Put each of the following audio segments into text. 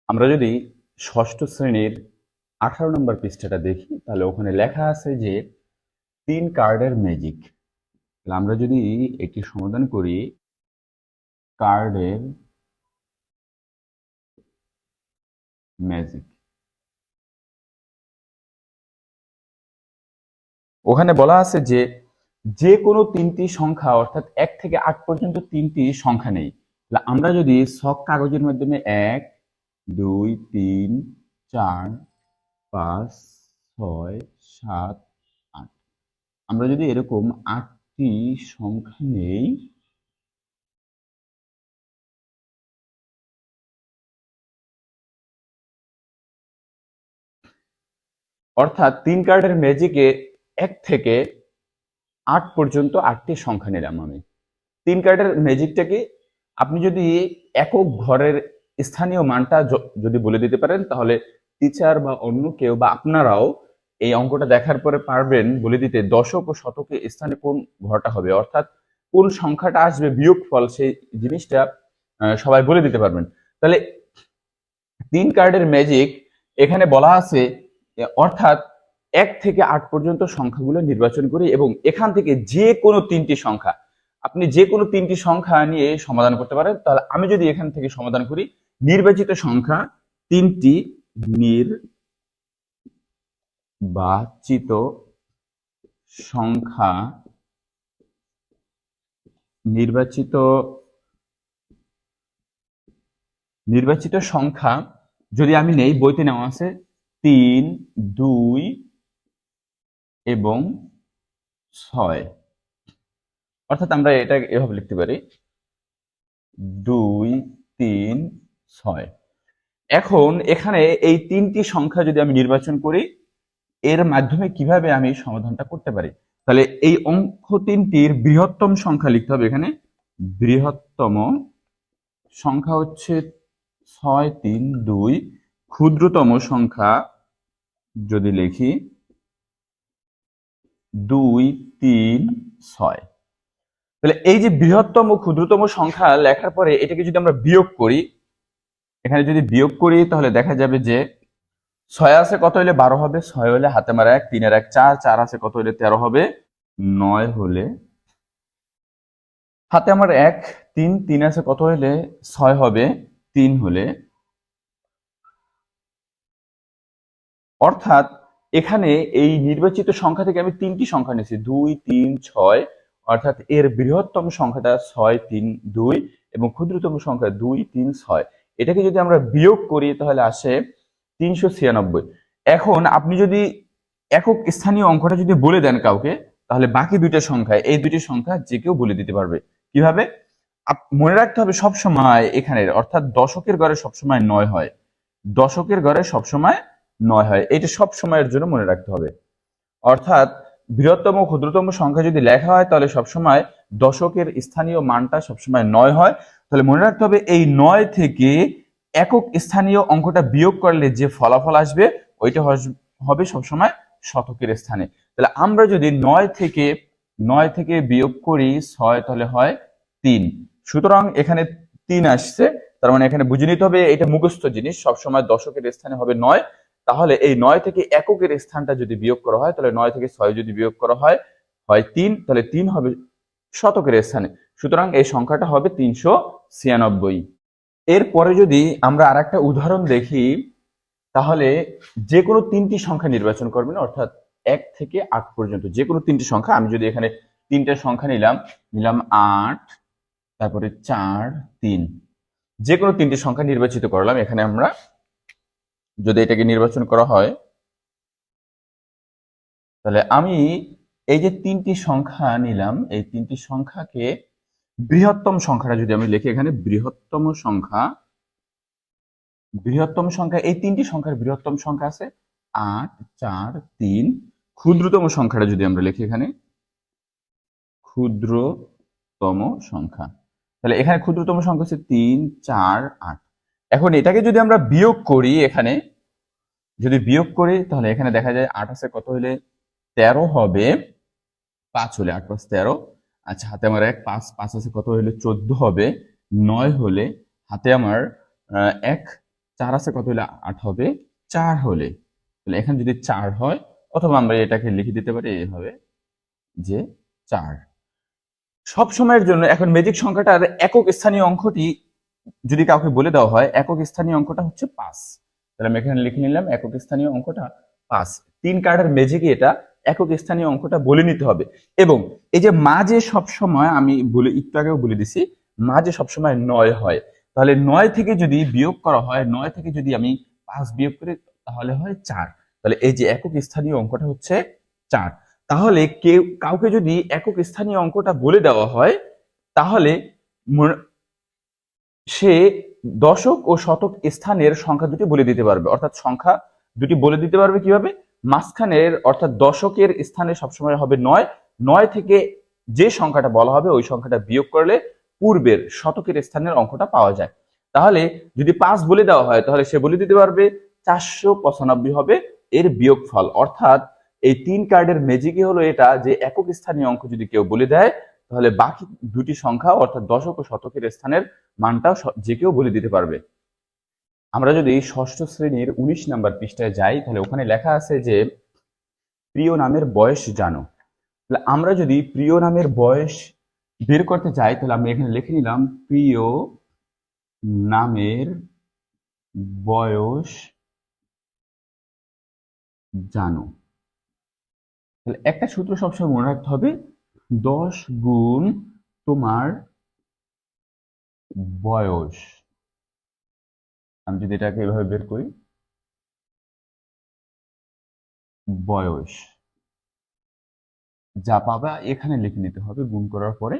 আমরা যদি ষষ্ঠ শ্রেণীর 18 নম্বর পৃষ্ঠাটা দেখি তাহলে ওখানে লেখা আছে যে 3 কার্ডের ম্যাজিক। তাহলে আমরা যদি এটি সমাধান করি, কার্ডের ম্যাজিক, ওখানে বলা আছে যে যে কোনো 3টি সংখ্যা অর্থাৎ 1 থেকে 8 পর্যন্ত 3টি সংখ্যা নেই। তাহলে আমরা যদি ছক কাগজের মাধ্যমে 1 2 3 4 5 6 7 8, আমরা যদি এরকম 8টি সংখ্যা নেই, অর্থাৎ 3 কার্ডের ম্যাজিকে 1 থেকে 8 পর্যন্ত 8টি সংখ্যা নিলাম আমি। 3 কার্ডের ম্যাজিকটাকে আপনি যদি একক ঘরের স্থানীয় মানটা যদি বলে দিতে পারেন, তাহলে টিচার বা অন্য কেউ বা আপনারাও এই অঙ্কটা দেখার পরে পারবেন বলে দিতে দশক ও শতকের স্থানে কোন ঘরটা হবে, অর্থাৎ কোন সংখ্যাটা আসবে বিয়োগফল, সেই জিনিসটা সবাই বলে দিতে পারবেন। তাহলে 3 কার্ডের ম্যাজিক এখানে বলা আছে, অর্থাৎ 1 থেকে 8 পর্যন্ত সংখ্যাগুলো নির্বাচন করি এবং এখান থেকে যে কোনো 3টি সংখ্যা, আপনি যে কোনো 3টি সংখ্যা নিয়ে সমাধান করতে পারেন। তাহলে আমি যদি এখান থেকে সমাধান করি, নির্বাচিত সংখ্যা 3টি, নির্বাচিত সংখ্যা, নির্বাচিত সংখ্যা যদি আমি নেই, বইতে নেওয়া আছে 3 2 এবং 6, অর্থাৎ আমরা এটা এভাবে লিখতে পারি 2 3 6। এখন এখানে এই 3টি সংখ্যা যদি আমি নির্বাচন করি, এর মাধ্যমে কিভাবে আমি সমাধানটা করতে পারি, তাহলে এই অঙ্ক 3টির বৃহত্তম সংখ্যা লিখতে হবে। এখানে বৃহত্তম সংখ্যা হচ্ছে 6 3 2, ক্ষুদ্রতম সংখ্যা যদি লিখি 2 3 6। তাহলে এই যে বৃহত্তম ক্ষুদ্রতম সংখ্যা লেখার পরে এটাকে যদি আমরা বিয়োগ করি, এখানে যদি বিয়োগ করি তাহলে দেখা যাবে যে 6 আছে কত হলে 12 হবে, 6 হলে হাতে মারা 1, 3 এর 1 4, 4 আছে কত হলে 13 হবে, 9 হলে হাতে আমার 1 3, 3 আছে কত হলে 6 হবে, 3 হলে, অর্থাৎ এখানে এই নির্বাচিত সংখ্যা থেকে আমি 3টি সংখ্যা নিয়েছি 2 3 6, অর্থাৎ এর বৃহত্তম সংখ্যাটা 6 3 2 এবং ক্ষুদ্রতম সংখ্যা 2 3 6। এটাকে যদি আমরা বিয়োগ করি তাহলে আসে 396। এখন আপনি যদি একক স্থানীয় অঙ্কটা যদি বলে দেন কাউকে, তাহলে বাকি দুইটা সংখ্যা, এই দুইটি সংখ্যা যে কেউ বলে দিতে পারবে। কিভাবে? মনে রাখতে হবে সব সময় এখানের, অর্থাৎ দশকের ঘরে সবসময় 9 হয়, দশকের ঘরে সবসময় 9 হয়, এটা সব সময়ের জন্য মনে রাখতে হবে। অর্থাৎ বৃহত্তম ক্ষুদ্রতম সংখ্যা যদি লেখা হয় তাহলে সবসময় দশকের স্থানীয় মানটা সবসময় 9 হয়। তাহলে মনে রাখতে হবে এই 9 থেকে একক স্থানীয় অঙ্কটা বিয়োগ করলে যে ফলাফল আসবে ওইটা হবে সবসময় শতকের স্থানে। তাহলে আমরা যদি 9 থেকে বিয়োগ করি 6, তাহলে হয় 3। সুতরাং এখানে 3 আসছে, তার মানে এখানে বুঝে নিতে হবে এটা মুখস্থ জিনিস, সবসময় দশকের স্থানে হবে 9। তাহলে এই 9 থেকে এককের স্থানটা যদি বিয়োগ করা হয়, তাহলে 9 থেকে 6 যদি বিয়োগ করা হয় 3, তাহলে 3 হবে শতকের স্থানে। সুতরাং এই সংখ্যাটা হবে 396। এরপরে যদি আমরা আরেকটা উদাহরণ দেখি, তাহলে যে কোনো 3টি সংখ্যা নির্বাচন করবেন, অর্থাৎ 1 থেকে 8 পর্যন্ত যে কোনো 3টি সংখ্যা। আমি যদি এখানে 3টা সংখ্যা নিলাম 8, তারপরে 4 3, যে কোনো 3টি সংখ্যা নির্বাচিত করলাম। এখানে আমরা যদি এটাকে নির্বাচন করা হয়, তাহলে আমি এই যে 3টি সংখ্যা নিলাম, এই 3টি সংখ্যাকে বৃহত্তম সংখ্যাটা যদি আমি লিখি, এখানে বৃহত্তম সংখ্যা, এই 3টি সংখ্যার বৃহত্তম সংখ্যা আছে 8 4 3। ক্ষুদ্রতম সংখ্যাটা যদি আমরা লিখি, এখানে ক্ষুদ্রতম সংখ্যা, তাহলে এখানে ক্ষুদ্রতম সংখ্যা হচ্ছে 3 4 8। এখন এটাকে যদি আমরা বিয়োগ করি, এখানে যদি বিয়োগ করি তাহলে এখানে দেখা যায় 8 আছে কত হলে 13 হবে, 5 হলে 8 5 13। আচ্ছা, হাতে আমার 1 5, 5 আছে কত হলে 14 হবে, 9 হলে হাতে আমার 1 4 আছে কত হলে 8 হবে, 4 হলে, তাহলে এখানে যদি 4 হয়, অথবা আমরা এটাকে লিখে দিতে পারি এইভাবে যে 4। সব সময়ের জন্য এখন ম্যাজিক সংখ্যাটার একক স্থানীয় অঙ্কটি যদি কাউকে বলে দেওয়া হয়, একক স্থানীয় অঙ্কটা হচ্ছে 5। তাহলে আমি এখানে লিখে নিলাম একক স্থানীয় অঙ্কটা 5। 3 কার্ডের ম্যাজিকে এটা একক স্থানীয় অঙ্কটা বলে নিতে হবে। এবং এই যে মাঝে সবসময় আমি বলে একটু আগেও বলে দিছি, মাঝে সবসময় 9 হয়, তাহলে 9 থেকে যদি বিয়োগ করা হয়, 9 থেকে যদি আমি 5 বিয়োগ করি তাহলে হয় 4। তাহলে এই যে একক স্থানীয় অঙ্কটা হচ্ছে 4। তাহলে কাউকে যদি একক স্থানীয় অঙ্কটা বলে দেওয়া হয়, তাহলে সে দশক ও শতক স্থানের সংখ্যা দুটি বলে দিতে পারবে। অর্থাৎ সংখ্যা দুটি বলে দিতে পারবে কিভাবে? মাঝখানের অর্থাৎ দশকের স্থানে সবসময় হবে 9। 9 থেকে যে সংখ্যাটা বলা হবে ওই সংখ্যাটা বিয়োগ করলে পূর্বের শতকের স্থানের অঙ্কটা পাওয়া যায়। তাহলে যদি 5 বলে দেওয়া হয়, তাহলে সে বলে দিতে পারবে 495 হবে এর বিয়োগফল। অর্থাৎ এই 3 কার্ডের ম্যাজিকই হলো এটা, যে একক স্থানীয় অঙ্ক যদি কেউ বলে দেয়, তাহলে বাকি দুটি সংখ্যা অর্থাৎ দশক ও শতকের স্থানের মানটাও যে কেউ বলে দিতে পারবে। আমরা যদি ষষ্ঠ শ্রেণীর 19 নাম্বার পৃষ্ঠায় যাই, তাহলে ওখানে লেখা আছে যে প্রিয় নামের বয়স জানো। তাহলে আমরা যদি প্রিয় নামের বয়স বের করতে চাই, তাহলে আমরা এখানে লিখে নিলাম প্রিয় নামের বয়স জানো। তাহলে একটা সূত্র সবসময় মনে রাখতে হবে, 10 গুণ তোমার বয়স। আমি যদি এটাকে এভাবে বের করি, বয়স যা পাবা এখানে লিখে নিতে হবে গুণ করার পরে,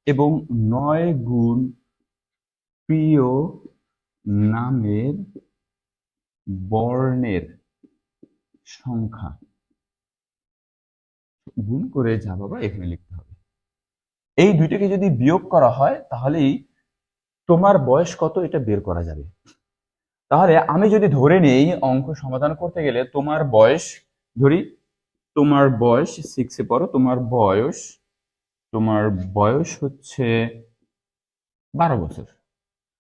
এবং 9 গুণ প্রিয় নামের বর্ণের সংখ্যা গুণ করে যা পাবা এখানে লিখতে হবে। এই দুইটাকে যদি বিয়োগ করা হয়, তাহলেই তোমার বয়স কত এটা বের করা যাবে। তাহলে আমি যদি ধরে নেই অঙ্ক সমাধান করতে গেলে তোমার বয়স, ধরি তোমার বয়স 6 এ পড়ো, তোমার বয়স হচ্ছে 12 বছর।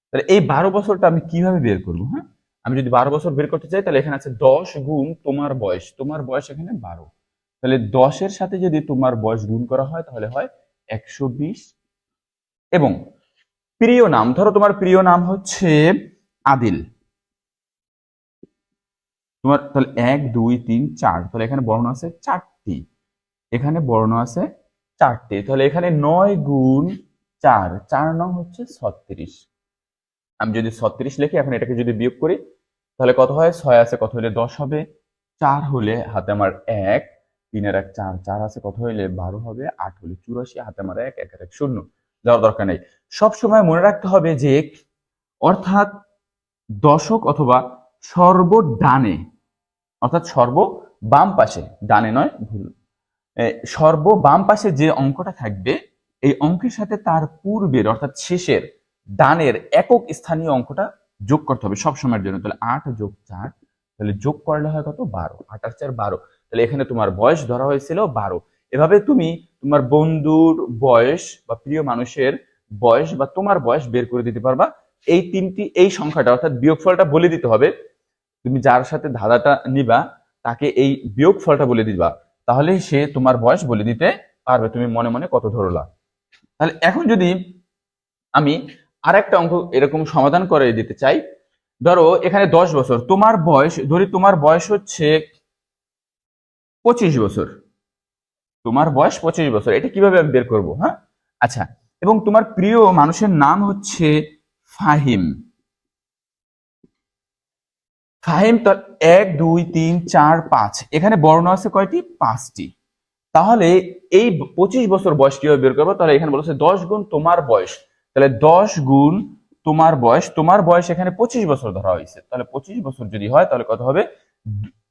তাহলে এই 12 বছরটা আমি কিভাবে বের করবো? হ্যাঁ, আমি যদি 12 বছর বের করতে চাই, তাহলে এখানে আছে 10 গুণ তোমার বয়স এখানে 12। তাহলে 10 এর সাথে যদি তোমার বয়স গুণ করা হয়, তাহলে হয় 120। এবং প্রিয় নাম, ধরো তোমার প্রিয় নাম হচ্ছে আদিল। তোমার তাহলে 1 2 3 4, তাহলে এখানে বর্ণ আছে 4টি, এখানে বর্ণ আছে 4টি। তাহলে এখানে 9 গুণ 4, 4 নং হচ্ছে 36। আমি যদি 36 লিখি, এখন এটাকে যদি বিয়োগ করি, তাহলে কত হয়? 6 আছে কত হলে 10 হবে, 4 হলে হাতে আমার 1, 3 এর 1 4, 4 আছে কত হলে 12 হবে, 8 হলে 84, হাতে আমার 1, 1 এর 1 0, যাওয়ার দরকার নেই। সব সময় মনে রাখতে হবে যে অর্থাৎ দশক অথবা সর্বডানে, অর্থাৎ সর্ব বাম পাশে, ডানে নয়, ভুল, সর্ব বাম পাশে যে অঙ্কটা থাকবে, এই অঙ্কের সাথে তার পূর্বের অর্থাৎ শেষের ডানের একক স্থানীয় অঙ্কটা যোগ করতে হবে সব সময়ের জন্য। তাহলে 8 যোগ 4, তাহলে যোগ করলে হয় কত? 12। 8 আর 4 12। তাহলে এখানে তোমার বয়স ধরা হয়েছিল 12। এভাবে তুমি তোমার বন্ধুর বয়স বা প্রিয় মানুষের বয়স বা তোমার বয়স বের করে দিতে পারবা। এই সংখ্যাটা অর্থাৎ বিয়োগফলটা বলে দিতে হবে। তুমি যার সাথে ধাঁধাটা নিবা তাকে এই বিয়োগফলটা বলে দিবা, তাহলে সে তোমার বয়স বলে দিতে পারবে তুমি মনে মনে কত ধরলা। তাহলে এখন যদি আমি আরেকটা অঙ্ক এরকম সমাধান করে দিতে চাই, ধরো এখানে 10 বছর, তোমার বয়স, ধরি তোমার বয়স হচ্ছে 25 বছর, তোমার বয়স 25 বছর, এটা কিভাবে আমি বের করবো? হ্যাঁ, আচ্ছা, এবং তোমার প্রিয় মানুষের নাম হচ্ছে ফাহিম। ফাহিম, তো 1 2 3 4 5, এখানে বর্ণ আছে কয়টি? 5টি। তাহলে এই 25 বছর বয়স কিভাবে বের করবো? তাহলে এখানে বলেছে 10 গুণ তোমার বয়স, তাহলে 10 গুণ তোমার বয়স এখানে 25 বছর ধরা হয়েছে। তাহলে 25 বছর যদি হয়, তাহলে কত হবে?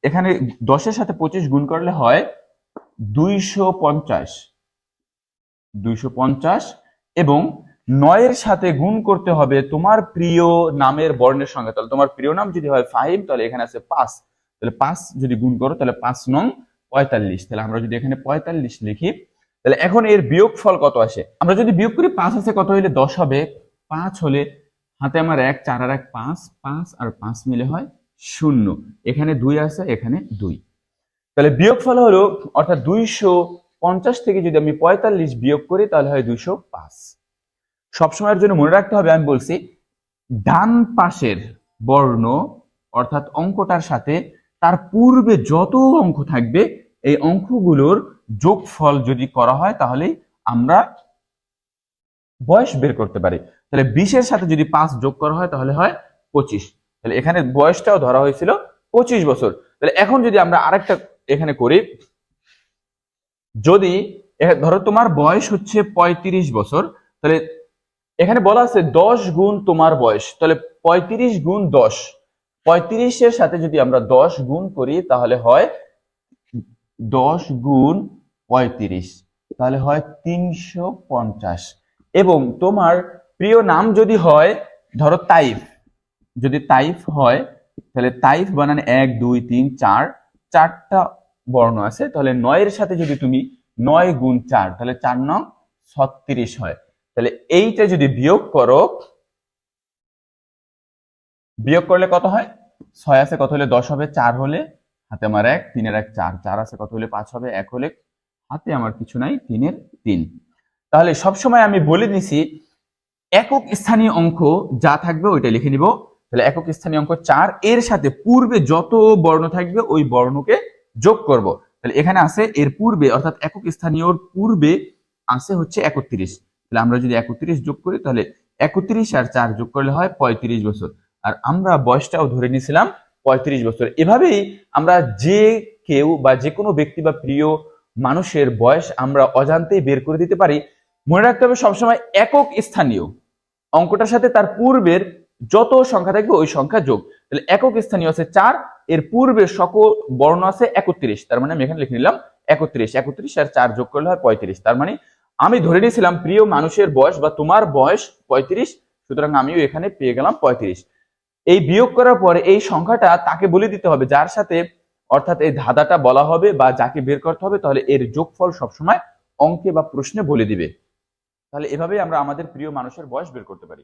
এখানে 10 এর সাথে 25 গুণ করলে হয় 250, এবং 9 এর সাথে গুণ করতে হবে তোমার প্রিয় নামের বর্ণের সঙ্গে। তাহলে তোমার প্রিয় নাম যদি হয় ফাহিম, তাহলে এখানে আছে 5, তাহলে 5 যদি গুণ করো, তাহলে 5 নং 45। তাহলে আমরা যদি এখানে 45 লিখি, তাহলে এখন এর বিয়োগফল কত আসে? আমরা যদি বিয়োগ করি, 5 আছে কত হলে 10 হবে, 5 হলে হাতে আমার 1, 4 আর 1 5, 5 আর 5 মিলে হয় 0। এখানে 2 আছে, এখানে 2। তাহলে বিয়োগফল হলো, অর্থাৎ 250 থেকে যদি আমি 45 বিয়োগ করি তাহলে হয় 205। সবসময়ের জন্য মনে রাখতে হবে, আমি বলছি ডান পাশের বর্ণ অর্থাৎ অঙ্কটার সাথে তার পূর্বে যত অঙ্ক থাকবে এই অঙ্কগুলোর যোগফল যদি করা হয় তাহলে আমরা বয়স বের করতে পারি। তাহলে 20-এর সাথে যদি 5 যোগ করা হয় তাহলে হয় 25। তাহলে এখানে বয়সটাও ধরা হয়েছিল 25 বছর। তাহলে এখন যদি আমরা আরেকটা এখানে করি, যদি ধরো তোমার বয়স হচ্ছে 35 বছর, তাহলে এখানে বলা আছে 10 গুণ তোমার বয়স, তাহলে 35 গুণ 10, 35-এর সাথে যদি আমরা 10 গুণ করি তাহলে হয় 10 গুণ 35, তাহলে হয় 350। এবং তোমার প্রিয় নাম যদি হয় ধরো তাইফ, যদি তাইফ হয় তাহলে তাইফ বানান 1 2 3 4, 4টা বর্ণ আছে, তাহলে 9-এর সাথে যদি তুমি 9 গুণ 4 তাহলে 4 9 36 হয়। তাহলে এইটা যদি বিয়োগ করো, বিয়োগ করলে কত হয়? 6 আছে কত হলে 10 হবে, 4 হলে হাতে আমার 1, 3 এর 1 4, 4 আছে কত হলে 5 হবে, 1 হলে হাতে আমার কিছু নাই, 3 এর 3। তাহলে সবসময় আমি বলে দিছি একক স্থানীয় অঙ্ক যা থাকবে ওইটা লিখে নিব। তাহলে একক স্থানীয় অঙ্ক 4 এর সাথে পূর্বে যত বর্ণ থাকবে ওই বর্ণকে যোগ করব। তাহলে এখানে আছে এর পূর্বে, অর্থাৎ একক স্থানীয়র পূর্বে আছে হচ্ছে 31। তাহলে আমরা যদি 31 যোগ করি তাহলে 31 আর 4 যোগ করলে হয় 35 বছর। আর আমরা বয়সটাও ধরে নিয়েছিলাম 35 বছর। এভাবেই আমরা যে কেউ বা যে কোনো ব্যক্তি বা প্রিয় মানুষের বয়স আমরা অজান্তেই বের করে দিতে পারি। মনে রাখতে হবে সবসময় একক স্থানীয় অঙ্কটার সাথে তার পূর্বের যত সংখ্যা থাকবে ওই সংখ্যা যোগ। তাহলে একক স্থানীয় আছে 4, এর পূর্বে সকল বর্ণ আছে 31, তার মানে আমি এখানে লিখে নিলাম 31। 31 আর 4 যোগ করলে হয় 35। তার মানে আমি ধরে নিয়েছিলাম প্রিয় মানুষের বয়স বা তোমার বয়স 35, সুতরাং আমিও এখানে পেয়ে গেলাম 35। এই বিয়োগ করার পরে এই সংখ্যাটা তাকে বলে দিতে হবে যার সাথে, অর্থাৎ এই ধাঁধাটা বলা হবে বা যাকে বের করতে হবে, তাহলে এর যোগফল সবসময় অঙ্কে বা প্রশ্নে বলে দিবে। তাহলে এভাবেই আমরা আমাদের প্রিয় মানুষের বয়স বের করতে পারি।